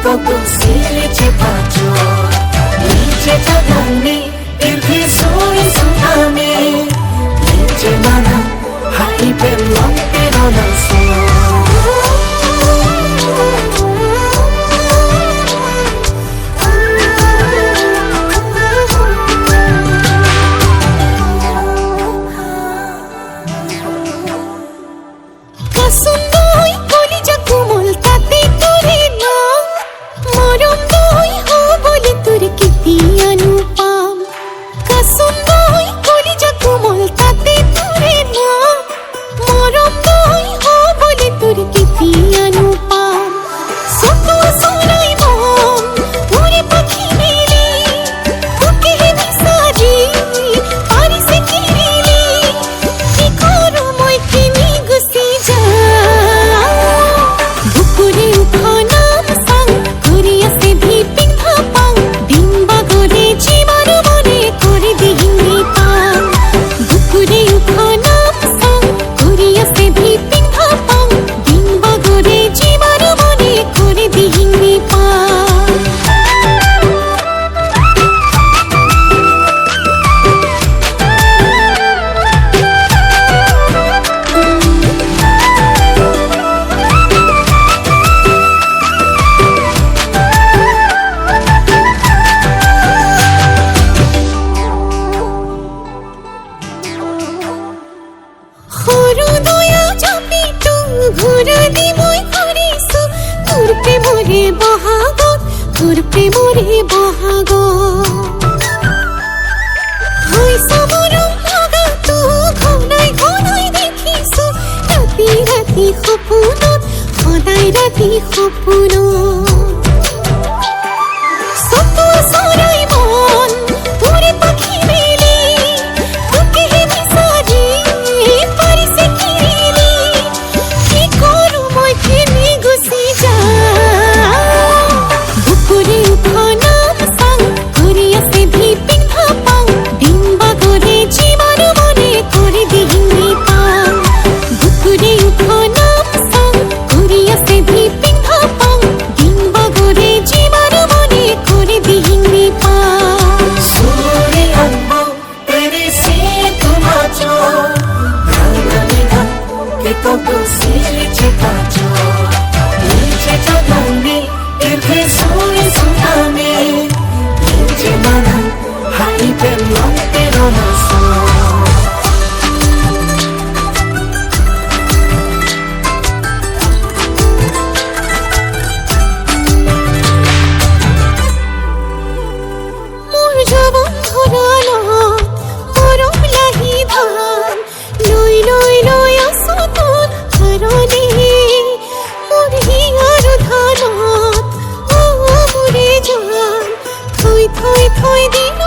todo silice faccio Lice tadanni perché sono santami Lice mana hai per l'onte non so তোর প্রেমরে বহাগ হইছো মরম লাগা তো ঘনাই ঘনাই দেখিছ রাতি রাতি সপোনত সদায় রাতি সপোনত সতো চৰাই মন তোৰে পাখি মেলি তোকেহে বিচাৰি পাৰিছে কিৰিলি কি কৰোঁ মই খেলি Gucci todo silice faccio Lice tadanni perché sono santami Lice mana hai per l'onte non so মোর জবন ধরানো মরম লাহি ধান লই লই লই আসো তোর হারনে মোর হিয়ার ধানত ও মোরে জান থই থই থই দিন